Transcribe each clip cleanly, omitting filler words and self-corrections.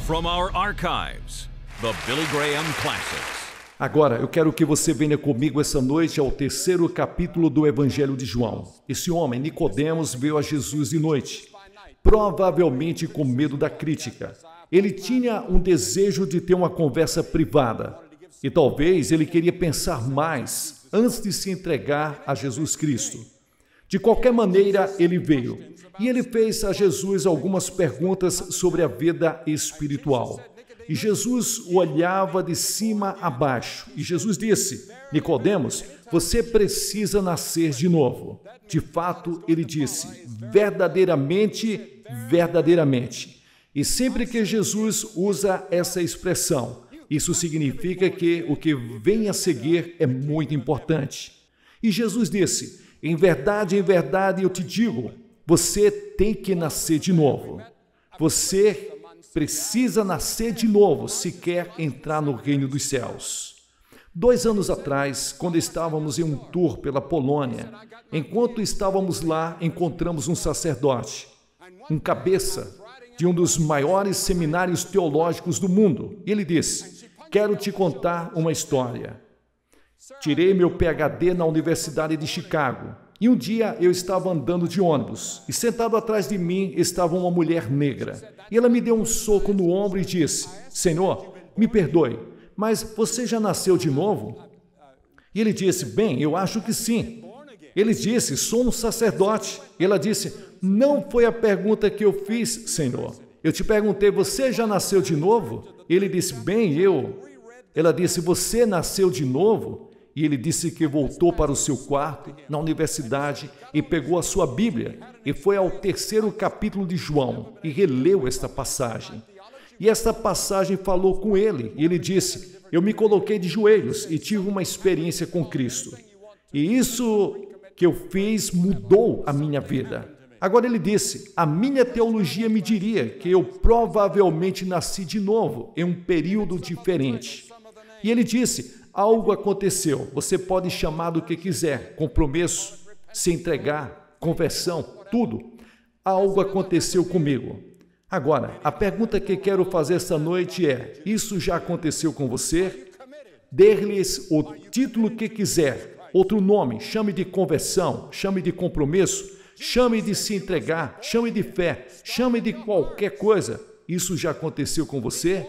From our archives, the Billy Graham Classics. Agora, eu quero que você venha comigo essa noite ao 3º capítulo do Evangelho de João. Esse homem, Nicodemos, veio a Jesus de noite, provavelmente com medo da crítica. Ele tinha um desejo de ter uma conversa privada e talvez ele queria pensar mais antes de se entregar a Jesus Cristo. De qualquer maneira, ele veio e ele fez a Jesus algumas perguntas sobre a vida espiritual. E Jesus o olhava de cima a baixo. E Jesus disse: Nicodemos, você precisa nascer de novo. De fato, ele disse: verdadeiramente, verdadeiramente. E sempre que Jesus usa essa expressão, isso significa que o que vem a seguir é muito importante. E Jesus disse: em verdade, eu te digo, você tem que nascer de novo. Você precisa nascer de novo se quer entrar no reino dos céus. 2 anos atrás, quando estávamos em um tour pela Polônia, enquanto estávamos lá, encontramos um sacerdote, um cabeça de um dos maiores seminários teológicos do mundo. Ele disse: quero te contar uma história. Tirei meu PhD na Universidade de Chicago. E um dia eu estava andando de ônibus e sentado atrás de mim estava uma mulher negra. E ela me deu um soco no ombro e disse: Senhor, me perdoe, mas você já nasceu de novo? E ele disse: bem, eu acho que sim. Ele disse: sou um sacerdote. E ela disse: não foi a pergunta que eu fiz, Senhor. Eu te perguntei: você já nasceu de novo? Ele disse: bem, eu. Ela disse: você nasceu de novo? E ele disse que voltou para o seu quarto, na universidade, e pegou a sua Bíblia, e foi ao 3º capítulo de João, e releu esta passagem. E esta passagem falou com ele, e ele disse: eu me coloquei de joelhos e tive uma experiência com Cristo. E isso que eu fiz mudou a minha vida. Agora ele disse: a minha teologia me diria que eu provavelmente nasci de novo, em um período diferente. E ele disse: algo aconteceu, você pode chamar do que quiser, compromisso, se entregar, conversão, tudo. Algo aconteceu comigo. Agora, a pergunta que quero fazer esta noite é: isso já aconteceu com você? Dê-lhes o título que quiser, outro nome, chame de conversão, chame de compromisso, chame de se entregar, chame de fé, chame de qualquer coisa. Isso já aconteceu com você?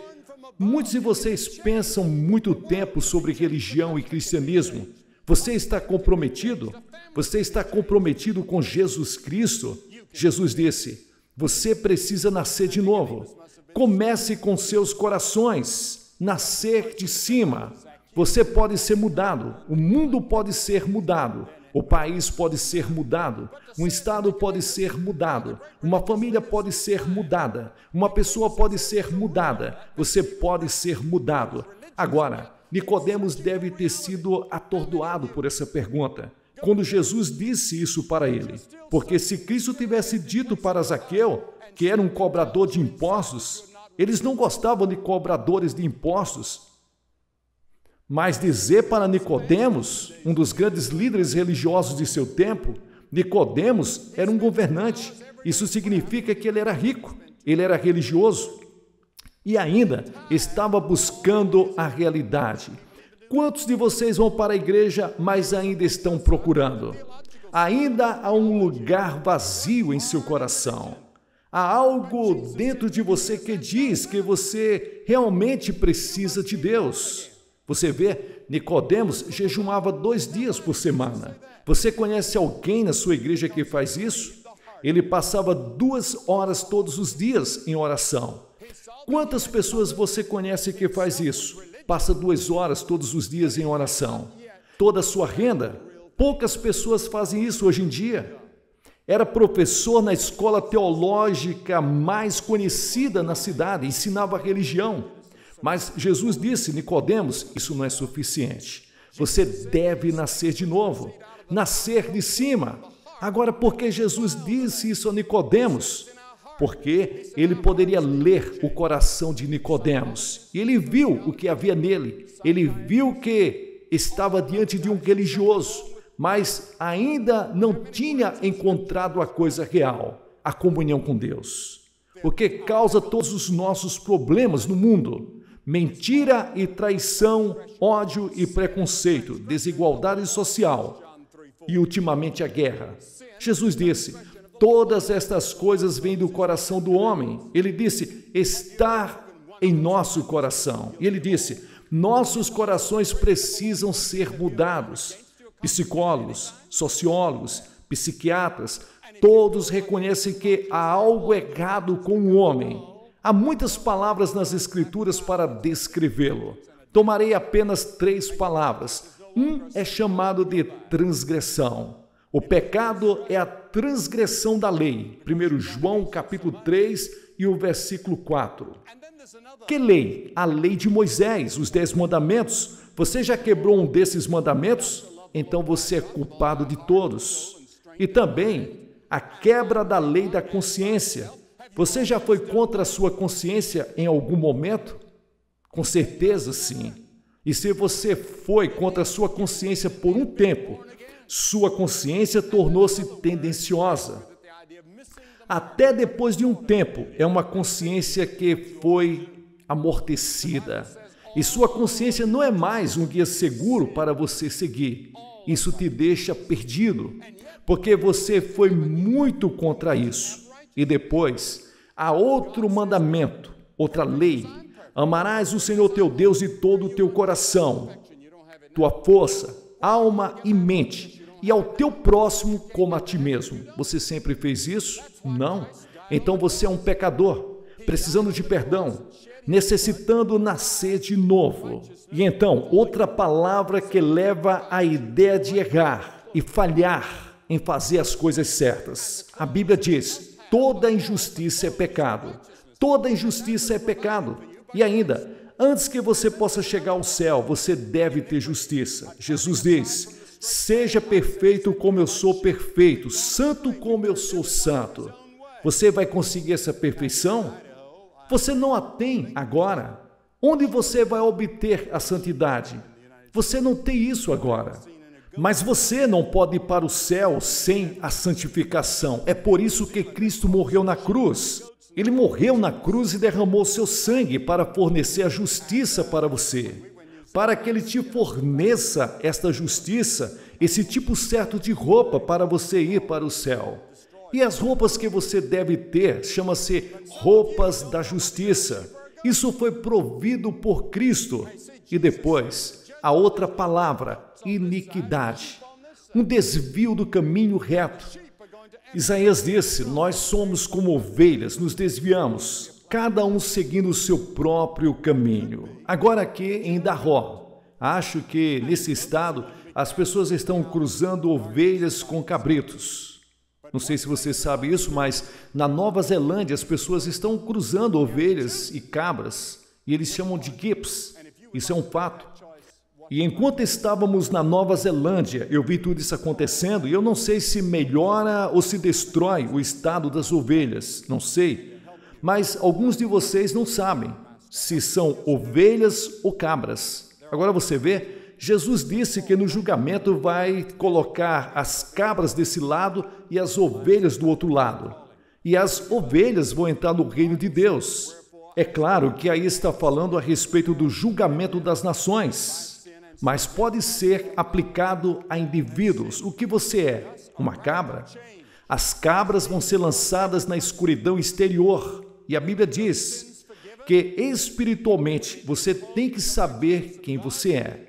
Muitos de vocês pensam muito tempo sobre religião e cristianismo. Você está comprometido? Você está comprometido com Jesus Cristo? Jesus disse: você precisa nascer de novo. Comece com seus corações, nascer de cima. Você pode ser mudado, o mundo pode ser mudado. O país pode ser mudado, um estado pode ser mudado, uma família pode ser mudada, uma pessoa pode ser mudada, você pode ser mudado. Agora, Nicodemos deve ter sido atordoado por essa pergunta, quando Jesus disse isso para ele. Porque se Cristo tivesse dito para Zaqueu, que era um cobrador de impostos, eles não gostavam de cobradores de impostos. Mas dizer para Nicodemos, um dos grandes líderes religiosos de seu tempo, Nicodemos era um governante. Isso significa que ele era rico, ele era religioso e ainda estava buscando a realidade. Quantos de vocês vão para a igreja, mas ainda estão procurando? Ainda há um lugar vazio em seu coração. Há algo dentro de você que diz que você realmente precisa de Deus. Você vê, Nicodemos jejuava 2 dias por semana. Você conhece alguém na sua igreja que faz isso? Ele passava 2 horas todos os dias em oração. Quantas pessoas você conhece que faz isso? Passa 2 horas todos os dias em oração. Toda a sua renda? Poucas pessoas fazem isso hoje em dia. Era professor na escola teológica mais conhecida na cidade, ensinava religião. Mas Jesus disse: Nicodemos, isso não é suficiente. Você deve nascer de novo, nascer de cima. Agora, por que Jesus disse isso a Nicodemos? Porque ele poderia ler o coração de Nicodemos. E ele viu o que havia nele. Ele viu que estava diante de um religioso, mas ainda não tinha encontrado a coisa real, a comunhão com Deus. o que causa todos os nossos problemas no mundo: mentira e traição, ódio e preconceito, desigualdade social e, ultimamente, a guerra. Jesus disse: todas estas coisas vêm do coração do homem. Ele disse: está em nosso coração. E ele disse: nossos corações precisam ser mudados. Psicólogos, sociólogos, psiquiatras, todos reconhecem que há algo errado com o homem. Há muitas palavras nas Escrituras para descrevê-lo. Tomarei apenas 3 palavras. É chamado de transgressão. O pecado é a transgressão da lei. 1 João capítulo 3 e o versículo 4. Que lei? A lei de Moisés, os 10 mandamentos. Você já quebrou um desses mandamentos? Então você é culpado de todos. E também a quebra da lei da consciência. Você já foi contra a sua consciência em algum momento? Com certeza, sim. E se você foi contra a sua consciência por um tempo, sua consciência tornou-se tendenciosa. Até depois de um tempo, é uma consciência que foi amortecida. E sua consciência não é mais um guia seguro para você seguir. Isso te deixa perdido, porque você foi muito contra isso. E depois, há outro mandamento, outra lei: amarás o Senhor teu Deus de todo o teu coração, tua força, alma e mente, e ao teu próximo como a ti mesmo. Você sempre fez isso? Não. Então você é um pecador, precisando de perdão, necessitando nascer de novo. E então, outra palavra que leva à ideia de errar e falhar em fazer as coisas certas. A Bíblia diz: toda injustiça é pecado. Toda injustiça é pecado. E ainda, antes que você possa chegar ao céu, você deve ter justiça. Jesus diz: seja perfeito como eu sou perfeito, santo como eu sou santo. Você vai conseguir essa perfeição? Você não a tem agora. Onde você vai obter a santidade? Você não tem isso agora. Mas você não pode ir para o céu sem a santificação. É por isso que Cristo morreu na cruz. Ele morreu na cruz e derramou seu sangue para fornecer a justiça para você. Para que Ele te forneça esta justiça, esse tipo certo de roupa para você ir para o céu. E as roupas que você deve ter chama-se roupas da justiça. Isso foi provido por Cristo. E depois, a outra palavra: iniquidade. Um desvio do caminho reto. Isaías disse: nós somos como ovelhas, nos desviamos, cada um seguindo o seu próprio caminho. Agora aqui em Dahó, acho que nesse estado as pessoas estão cruzando ovelhas com cabritos. Não sei se você sabe isso, mas na Nova Zelândia as pessoas estão cruzando ovelhas e cabras e eles chamam de gips. Isso é um fato. E enquanto estávamos na Nova Zelândia, eu vi tudo isso acontecendo e eu não sei se melhora ou se destrói o estado das ovelhas, não sei. Mas alguns de vocês não sabem se são ovelhas ou cabras. Agora você vê, Jesus disse que no julgamento vai colocar as cabras desse lado e as ovelhas do outro lado. E as ovelhas vão entrar no reino de Deus. É claro que aí está falando a respeito do julgamento das nações, mas pode ser aplicado a indivíduos. O que você é? Uma cabra? As cabras vão ser lançadas na escuridão exterior. E a Bíblia diz que espiritualmente você tem que saber quem você é.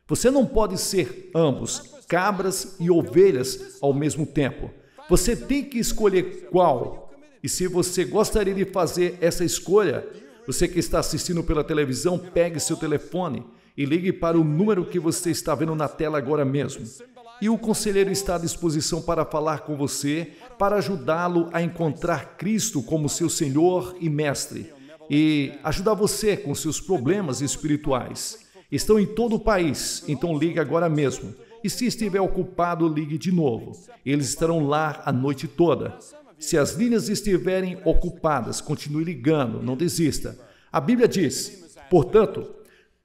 Você não pode ser ambos, cabras e ovelhas, ao mesmo tempo. Você tem que escolher qual. E se você gostaria de fazer essa escolha, você que está assistindo pela televisão, pegue seu telefone e ligue para o número que você está vendo na tela agora mesmo. E o conselheiro está à disposição para falar com você, para ajudá-lo a encontrar Cristo como seu Senhor e Mestre e ajudar você com seus problemas espirituais. Estão em todo o país, então ligue agora mesmo. E se estiver ocupado, ligue de novo. Eles estarão lá a noite toda. Se as linhas estiverem ocupadas, continue ligando, não desista. A Bíblia diz: portanto,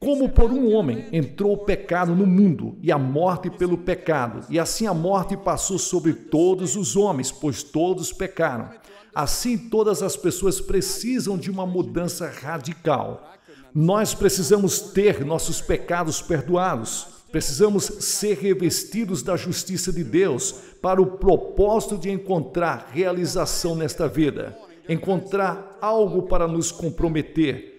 como por um homem entrou o pecado no mundo, e a morte pelo pecado, e assim a morte passou sobre todos os homens, pois todos pecaram. Assim, todas as pessoas precisam de uma mudança radical. Nós precisamos ter nossos pecados perdoados. Precisamos ser revestidos da justiça de Deus para o propósito de encontrar realização nesta vida. Encontrar algo para nos comprometer.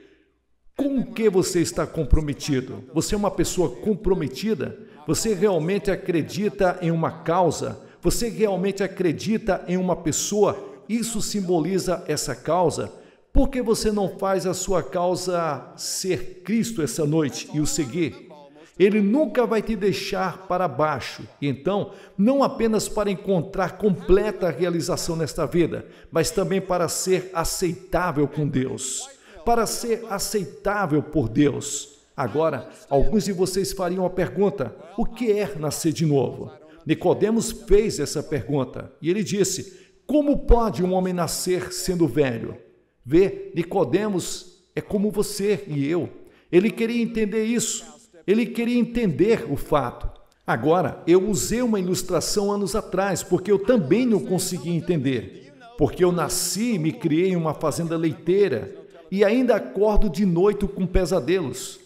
Com o que você está comprometido? Você é uma pessoa comprometida? Você realmente acredita em uma causa? Você realmente acredita em uma pessoa? Isso simboliza essa causa? Por que você não faz a sua causa ser Cristo essa noite e o seguir? Ele nunca vai te deixar para baixo. Então, não apenas para encontrar completa realização nesta vida, mas também para ser aceitável com Deus, para ser aceitável por Deus. Agora, alguns de vocês fariam a pergunta: o que é nascer de novo? Nicodemos fez essa pergunta e ele disse: como pode um homem nascer sendo velho? Vê, Nicodemos é como você e eu. Ele queria entender isso. Ele queria entender o fato. Agora, eu usei uma ilustração anos atrás, porque eu também não conseguia entender. Porque eu nasci e me criei em uma fazenda leiteira e ainda acordo de noite com pesadelos.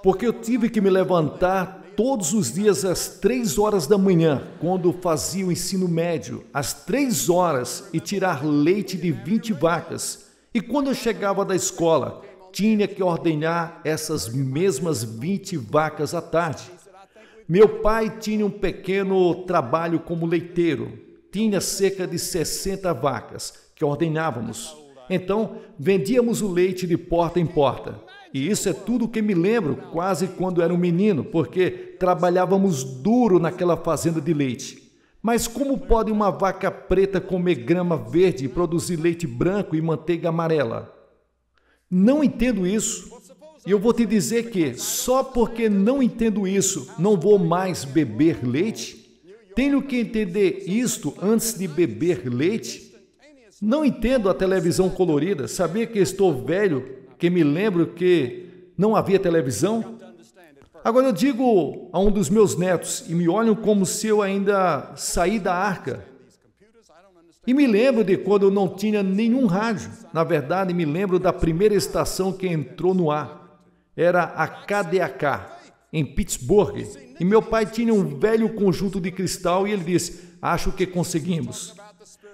Porque eu tive que me levantar todos os dias às 3 horas da manhã, quando fazia o ensino médio, às 3 horas, e tirar leite de 20 vacas. E quando eu chegava da escola, tinha que ordenhar essas mesmas 20 vacas à tarde. Meu pai tinha um pequeno trabalho como leiteiro. Tinha cerca de 60 vacas que ordenhávamos. Então, vendíamos o leite de porta em porta. E isso é tudo que me lembro, quase quando era um menino, porque trabalhávamos duro naquela fazenda de leite. Mas como pode uma vaca preta comer grama verde e produzir leite branco e manteiga amarela? Não entendo isso. E eu vou te dizer que, só porque não entendo isso, não vou mais beber leite? Tenho que entender isto antes de beber leite? Não entendo a televisão colorida. Sabia que estou velho, que me lembro que não havia televisão? Agora eu digo a um dos meus netos, e me olham como se eu ainda saí da arca. E me lembro de quando eu não tinha nenhum rádio. Na verdade, me lembro da primeira estação que entrou no ar. Era a KDAK, em Pittsburgh. E meu pai tinha um velho conjunto de cristal e ele disse: acho que conseguimos.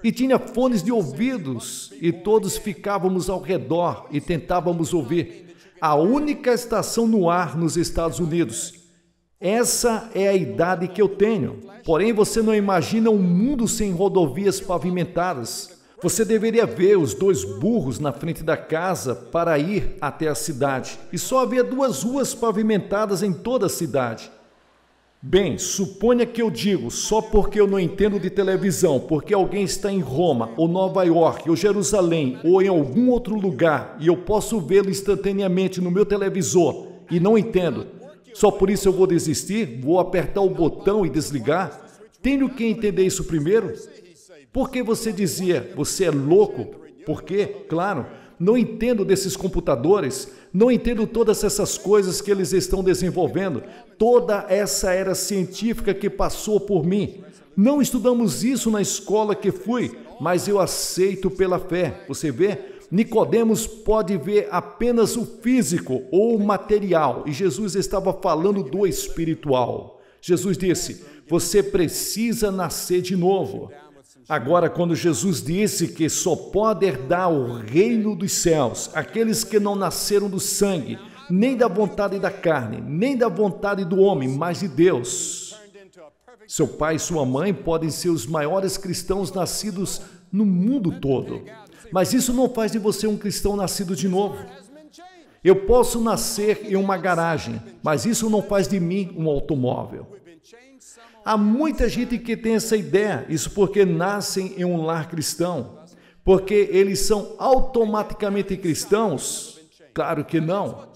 E tinha fones de ouvidos e todos ficávamos ao redor e tentávamos ouvir. A única estação no ar nos Estados Unidos. Essa é a idade que eu tenho. Porém, você não imagina um mundo sem rodovias pavimentadas. Você deveria ver os 2 burros na frente da casa para ir até a cidade. E só havia 2 ruas pavimentadas em toda a cidade. Bem, suponha que eu digo, só porque eu não entendo de televisão, porque alguém está em Roma, ou Nova York, ou Jerusalém, ou em algum outro lugar, e eu posso vê-lo instantaneamente no meu televisor, e não entendo. Só por isso eu vou desistir? Vou apertar o botão e desligar? Tenho que entender isso primeiro? Por que você dizia, você é louco? Por quê? Claro, não entendo desses computadores, não entendo todas essas coisas que eles estão desenvolvendo, toda essa era científica que passou por mim. Não estudamos isso na escola que fui, mas eu aceito pela fé. Você vê? Nicodemos pode ver apenas o físico ou o material, e Jesus estava falando do espiritual. Jesus disse: você precisa nascer de novo. Agora, quando Jesus disse que só pode herdar o reino dos céus aqueles que não nasceram do sangue, nem da vontade da carne, nem da vontade do homem, mas de Deus. Seu pai e sua mãe podem ser os maiores cristãos nascidos no mundo todo, mas isso não faz de você um cristão nascido de novo. Eu posso nascer em uma garagem, mas isso não faz de mim um automóvel. Há muita gente que tem essa ideia, isso porque nascem em um lar cristão, porque eles são automaticamente cristãos. Claro que não.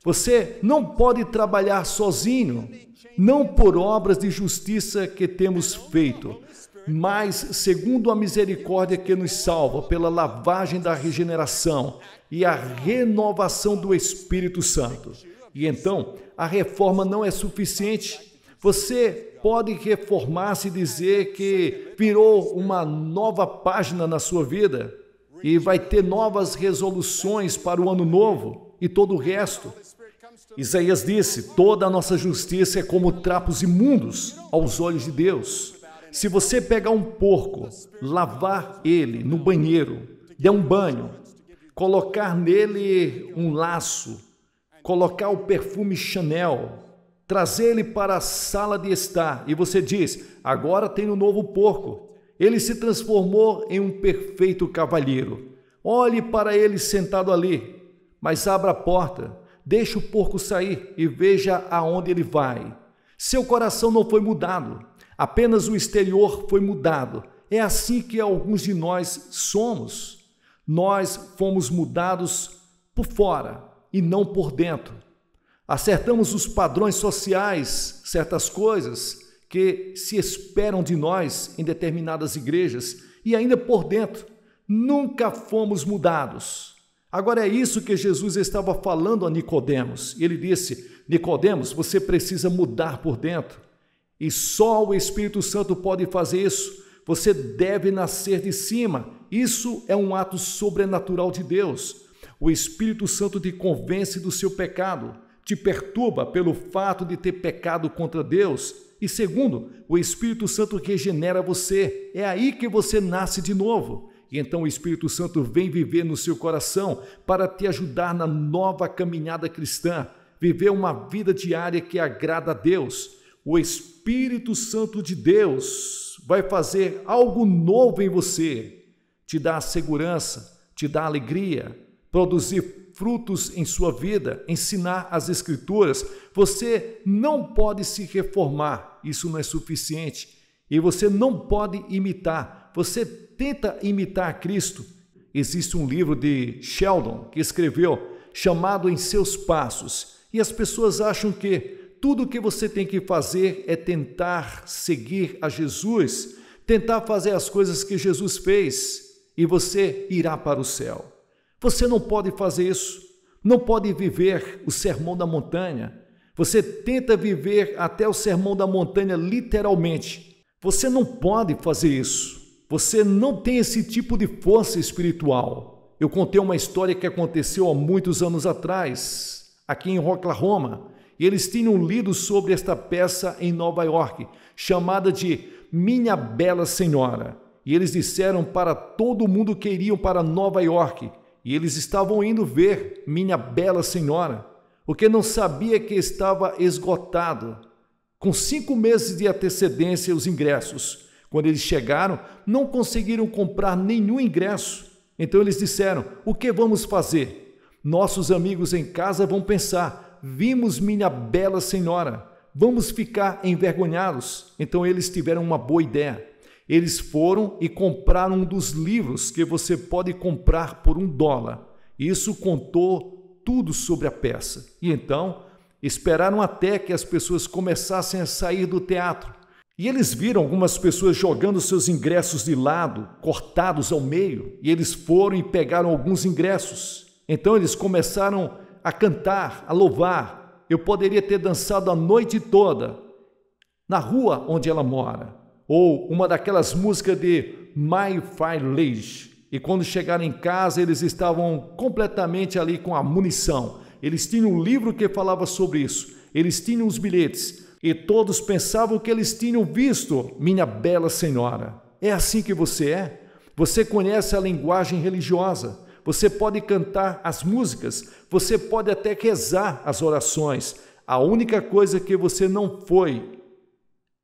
Você não pode trabalhar sozinho, não por obras de justiça que temos feito, mas segundo a misericórdia que nos salva pela lavagem da regeneração e a renovação do Espírito Santo. E então, a reforma não é suficiente. Você pode reformar-se e dizer que virou uma nova página na sua vida e vai ter novas resoluções para o ano novo e todo o resto. Isaías disse: toda a nossa justiça é como trapos imundos aos olhos de Deus. Se você pegar um porco, lavar ele no banheiro, der um banho, colocar nele um laço, colocar o perfume Chanel, trazer ele para a sala de estar, e você diz: agora tem um novo porco. Ele se transformou em um perfeito cavalheiro. Olhe para ele sentado ali, mas abra a porta, deixe o porco sair e veja aonde ele vai. Seu coração não foi mudado, apenas o exterior foi mudado. É assim que alguns de nós somos. Nós fomos mudados por fora e não por dentro. Acertamos os padrões sociais, certas coisas que se esperam de nós em determinadas igrejas, e ainda por dentro nunca fomos mudados. Agora é isso que Jesus estava falando a Nicodemos. Ele disse: Nicodemos, você precisa mudar por dentro, e só o Espírito Santo pode fazer isso. Você deve nascer de cima. Isso é um ato sobrenatural de Deus. O Espírito Santo te convence do seu pecado, te perturba pelo fato de ter pecado contra Deus. E segundo, o Espírito Santo regenera você. É aí que você nasce de novo. E então o Espírito Santo vem viver no seu coração para te ajudar na nova caminhada cristã, viver uma vida diária que agrada a Deus. O Espírito Santo de Deus vai fazer algo novo em você, te dar segurança, te dar alegria, produzir frutos em sua vida, ensinar as Escrituras. Você não pode se reformar, isso não é suficiente. E você não pode imitar, você tenta imitar Cristo. Existe um livro de Sheldon que escreveu, chamado Em Seus Passos, e as pessoas acham que tudo o que você tem que fazer é tentar seguir a Jesus, tentar fazer as coisas que Jesus fez, e você irá para o céu. Você não pode fazer isso, não pode viver o Sermão da Montanha. Você tenta viver até o Sermão da Montanha literalmente. Você não pode fazer isso. Você não tem esse tipo de força espiritual. Eu contei uma história que aconteceu há muitos anos atrás, aqui em Oklahoma, e eles tinham lido sobre esta peça em Nova York, chamada de Minha Bela Senhora. E eles disseram para todo mundo que iriam para Nova York, e eles estavam indo ver Minha Bela Senhora, porque não sabia que estava esgotado. Com 5 meses de antecedência os ingressos. Quando eles chegaram, não conseguiram comprar nenhum ingresso. Então eles disseram: o que vamos fazer? Nossos amigos em casa vão pensar: vimos Minha Bela Senhora, vamos ficar envergonhados. Então eles tiveram uma boa ideia. Eles foram e compraram um dos livros que você pode comprar por $1. Isso contou tudo sobre a peça. E então esperaram até que as pessoas começassem a sair do teatro. E eles viram algumas pessoas jogando seus ingressos de lado, cortados ao meio, e eles foram e pegaram alguns ingressos. Então eles começaram a cantar, a louvar. Eu poderia ter dançado a noite toda na rua onde ela mora. Ou uma daquelas músicas de My Fair Lady. E quando chegaram em casa, eles estavam completamente ali com a munição. Eles tinham um livro que falava sobre isso. Eles tinham os bilhetes. E todos pensavam que eles tinham visto Minha Bela Senhora. É assim que você é? Você conhece a linguagem religiosa. Você pode cantar as músicas. Você pode até rezar as orações. A única coisa que você não foi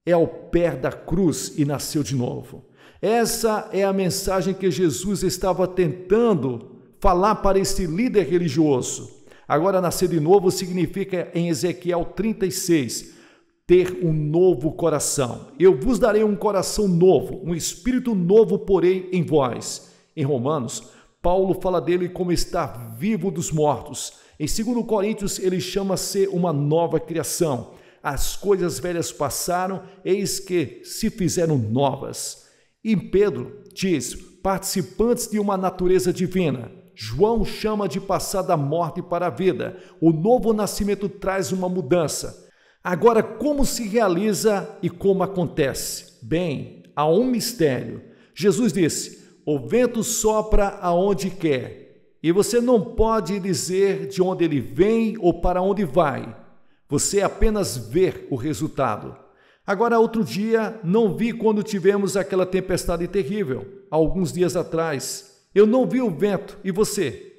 é ao pé da cruz e nasceu de novo. Essa é a mensagem que Jesus estava tentando falar para esse líder religioso. Agora, nascer de novo significa, em Ezequiel 36, ter um novo coração. Eu vos darei um coração novo, um espírito novo porei em vós. Em Romanos, Paulo fala dele como estar vivo dos mortos. Em 2 Coríntios, ele chama-se uma nova criação. As coisas velhas passaram, eis que se fizeram novas. E Pedro diz, participantes de uma natureza divina. João chama de passar da morte para a vida. O novo nascimento traz uma mudança. Agora, como se realiza e como acontece? Bem, há um mistério. Jesus disse: o vento sopra aonde quer, e você não pode dizer de onde ele vem ou para onde vai. Você apenas vê o resultado. Agora, outro dia, não vi quando tivemos aquela tempestade terrível, há alguns dias atrás. Eu não vi o vento, e você?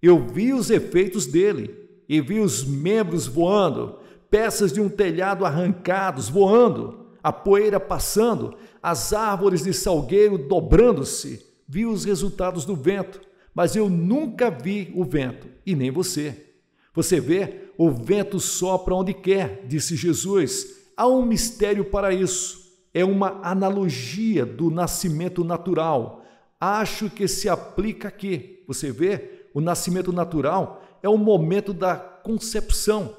Eu vi os efeitos dele, e vi os membros voando, peças de um telhado arrancados, voando, a poeira passando, as árvores de salgueiro dobrando-se. Vi os resultados do vento, mas eu nunca vi o vento, e nem você. Você vê, o vento sopra onde quer, disse Jesus. Há um mistério para isso. É uma analogia do nascimento natural. Acho que se aplica aqui. Você vê, o nascimento natural é o momento da concepção.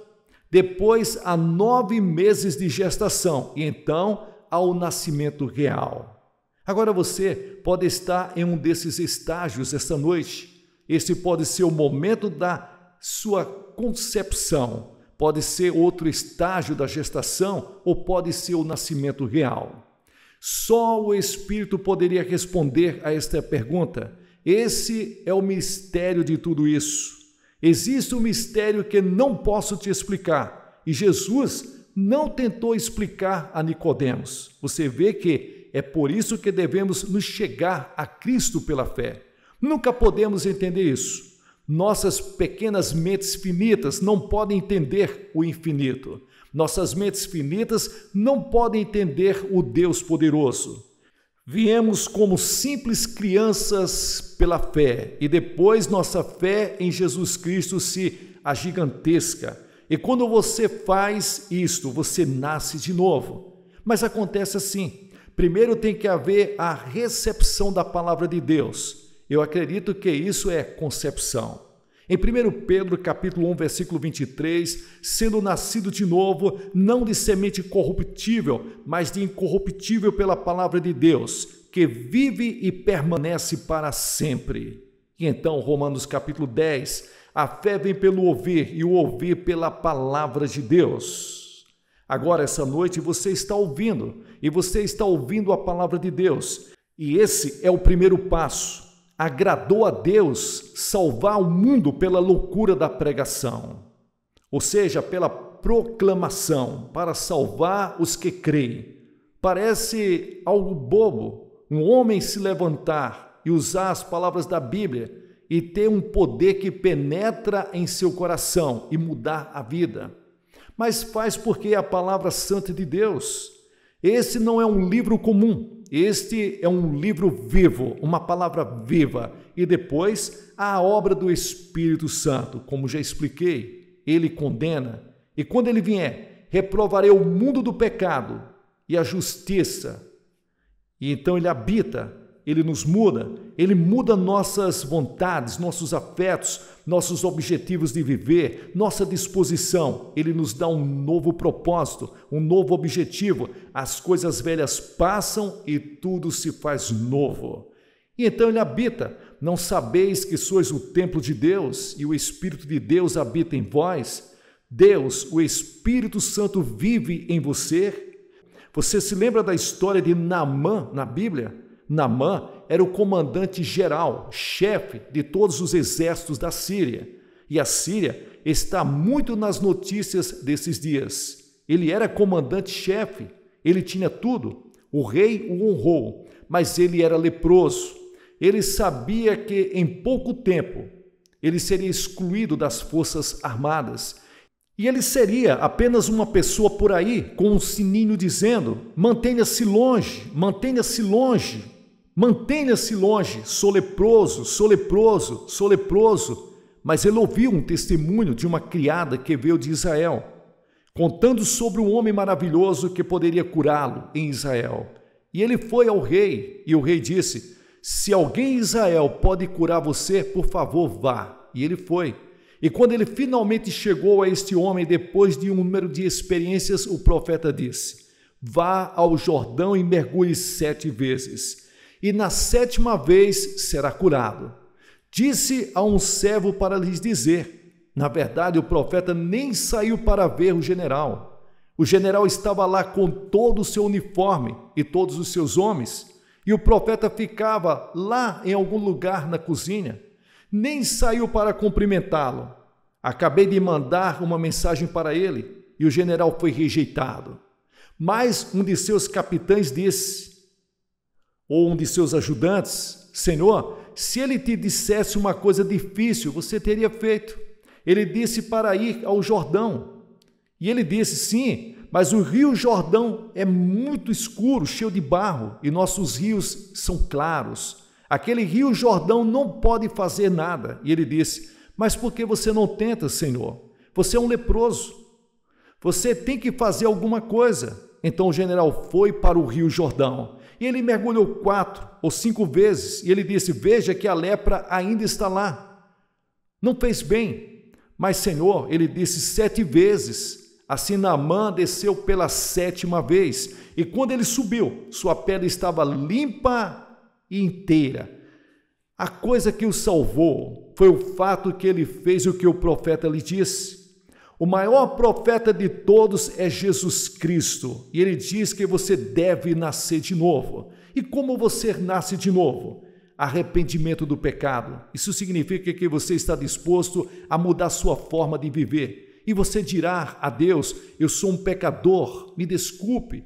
Depois há 9 meses de gestação e então há o nascimento real. Agora você pode estar em um desses estágios esta noite. Esse pode ser o momento da sua concepção, pode ser outro estágio da gestação ou pode ser o nascimento real. Só o Espírito poderia responder a esta pergunta. Esse é o mistério de tudo isso. Existe um mistério que não posso te explicar, e Jesus não tentou explicar a Nicodemos. Você vê que é por isso que devemos nos chegar a Cristo pela fé. Nunca podemos entender isso. Nossas pequenas mentes finitas não podem entender o infinito. Nossas mentes finitas não podem entender o Deus poderoso. Viemos como simples crianças pela fé e depois nossa fé em Jesus Cristo se agigantesca. E quando você faz isto, você nasce de novo. Mas acontece assim. Primeiro tem que haver a recepção da palavra de Deus. Eu acredito que isso é concepção. Em 1 Pedro, capítulo 1, versículo 23, sendo nascido de novo, não de semente corruptível, mas de incorruptível pela palavra de Deus, que vive e permanece para sempre. E então, Romanos capítulo 10, a fé vem pelo ouvir e o ouvir pela palavra de Deus. Agora, essa noite, você está ouvindo, e você está ouvindo a palavra de Deus. E esse é o primeiro passo. Agradou a Deus salvar o mundo pela loucura da pregação, ou seja, pela proclamação, para salvar os que creem. Parece algo bobo, um homem se levantar e usar as palavras da Bíblia e ter um poder que penetra em seu coração e mudar a vida. Mas faz porque é a palavra santa de Deus. Esse não é um livro comum. Este é um livro vivo, uma palavra viva. E depois, a obra do Espírito Santo, como já expliquei, ele condena. E quando ele vier, reprovarei o mundo do pecado e a justiça. E então ele habita, ele nos muda, ele muda nossas vontades, nossos afetos, nossos objetivos de viver, nossa disposição. Ele nos dá um novo propósito, um novo objetivo. As coisas velhas passam e tudo se faz novo. E então ele habita. Não sabeis que sois o templo de Deus e o Espírito de Deus habita em vós? Deus, o Espírito Santo, vive em você? Você se lembra da história de Naamã na Bíblia? Naamã era o comandante geral, chefe de todos os exércitos da Síria. E a Síria está muito nas notícias desses dias. Ele era comandante-chefe, ele tinha tudo. O rei o honrou, mas ele era leproso. Ele sabia que em pouco tempo ele seria excluído das forças armadas. E ele seria apenas uma pessoa por aí com um sininho dizendo: mantenha-se longe, mantenha-se longe. Mantenha-se longe, sou leproso, sou leproso, sou leproso. Mas ele ouviu um testemunho de uma criada que veio de Israel, contando sobre um homem maravilhoso que poderia curá-lo em Israel. E ele foi ao rei, e o rei disse: se alguém em Israel pode curar você, por favor, vá. E ele foi. E quando ele finalmente chegou a este homem, depois de um número de experiências, o profeta disse: vá ao Jordão e mergulhe 7 vezes. E na 7ª vez será curado. Disse a um servo para lhes dizer. Na verdade, o profeta nem saiu para ver o general. O general estava lá com todo o seu uniforme e todos os seus homens, e o profeta ficava lá em algum lugar na cozinha. Nem saiu para cumprimentá-lo. Acabei de mandar uma mensagem para ele e o general foi rejeitado. Mas um de seus capitães disse, ou um de seus ajudantes: Senhor, se ele te dissesse uma coisa difícil, você teria feito. Ele disse para ir ao Jordão. E ele disse: sim, mas o rio Jordão é muito escuro, cheio de barro, e nossos rios são claros. Aquele rio Jordão não pode fazer nada. E ele disse: mas por que você não tenta, Senhor? Você é um leproso. Você tem que fazer alguma coisa. Então o general foi para o rio Jordão. E ele mergulhou 4 ou 5 vezes. E ele disse: veja que a lepra ainda está lá. Não fez bem. Mas, Senhor, ele disse 7 vezes. Assim Naamã desceu pela 7ª vez. E quando ele subiu, sua pele estava limpa e inteira. A coisa que o salvou foi o fato que ele fez o que o profeta lhe disse. O maior profeta de todos é Jesus Cristo, e ele diz que você deve nascer de novo. E como você nasce de novo? Arrependimento do pecado. Isso significa que você está disposto a mudar sua forma de viver. E você dirá a Deus: eu sou um pecador, me desculpe.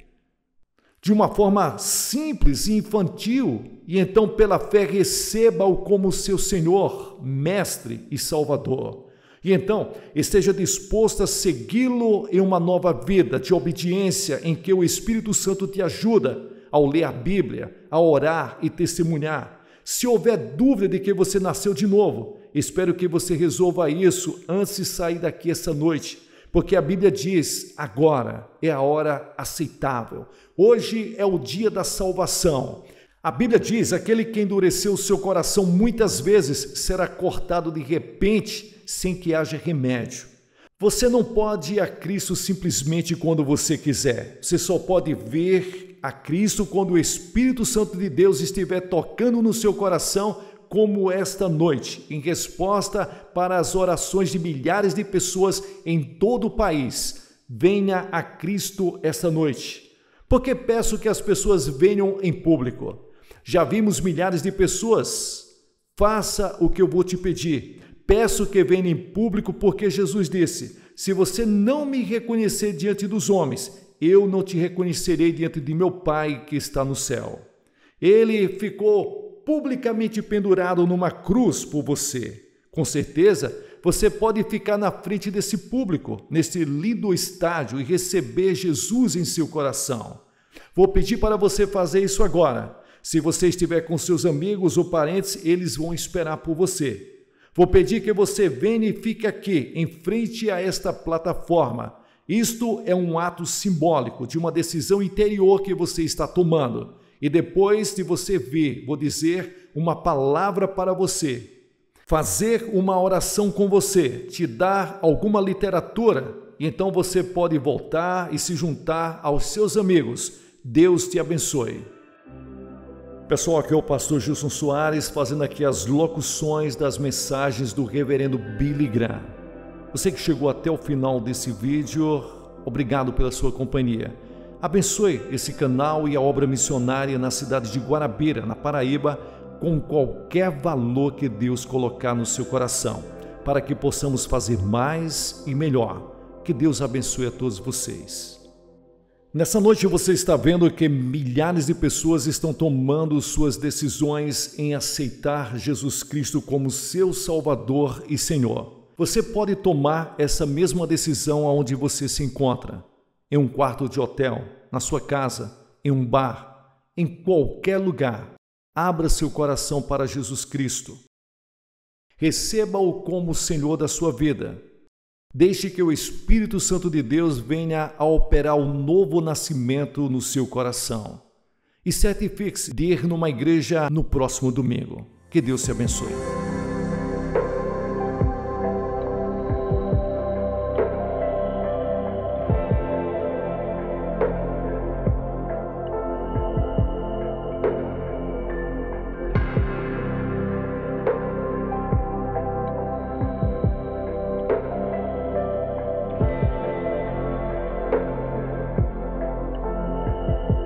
De uma forma simples e infantil, e então pela fé receba-o como seu Senhor, Mestre e Salvador. E então esteja disposto a segui-lo em uma nova vida de obediência em que o Espírito Santo te ajuda ao ler a Bíblia, a orar e testemunhar. Se houver dúvida de que você nasceu de novo, espero que você resolva isso antes de sair daqui essa noite, porque a Bíblia diz: agora é a hora aceitável. Hoje é o dia da salvação. A Bíblia diz: aquele que endureceu o seu coração muitas vezes será cortado de repente, sem que haja remédio. Você não pode ir a Cristo simplesmente quando você quiser. Você só pode ver a Cristo quando o Espírito Santo de Deus estiver tocando no seu coração, como esta noite, em resposta para as orações de milhares de pessoas em todo o país. Venha a Cristo esta noite. Porque peço que as pessoas venham em público. Já vimos milhares de pessoas. Faça o que eu vou te pedir. Peço que venha em público, porque Jesus disse: se você não me reconhecer diante dos homens, eu não te reconhecerei diante de meu Pai que está no céu. Ele ficou publicamente pendurado numa cruz por você. Com certeza, você pode ficar na frente desse público, nesse lindo estádio, e receber Jesus em seu coração. Vou pedir para você fazer isso agora. Se você estiver com seus amigos ou parentes, eles vão esperar por você. Vou pedir que você venha e fique aqui, em frente a esta plataforma. Isto é um ato simbólico de uma decisão interior que você está tomando. E depois de você vir, vou dizer uma palavra para você. Fazer uma oração com você, te dar alguma literatura, e então você pode voltar e se juntar aos seus amigos. Deus te abençoe. Pessoal, aqui é o pastor Gilson Soares, fazendo aqui as locuções das mensagens do reverendo Billy Graham. Você que chegou até o final desse vídeo, obrigado pela sua companhia. Abençoe esse canal e a obra missionária na cidade de Guarabira, na Paraíba, com qualquer valor que Deus colocar no seu coração, para que possamos fazer mais e melhor. Que Deus abençoe a todos vocês. Nessa noite você está vendo que milhares de pessoas estão tomando suas decisões em aceitar Jesus Cristo como seu Salvador e Senhor. Você pode tomar essa mesma decisão aonde você se encontra, em um quarto de hotel, na sua casa, em um bar, em qualquer lugar. Abra seu coração para Jesus Cristo. Receba-o como Senhor da sua vida. Deixe que o Espírito Santo de Deus venha a operar um novo nascimento no seu coração. E certifique-se de ir numa igreja no próximo domingo. Que Deus te abençoe.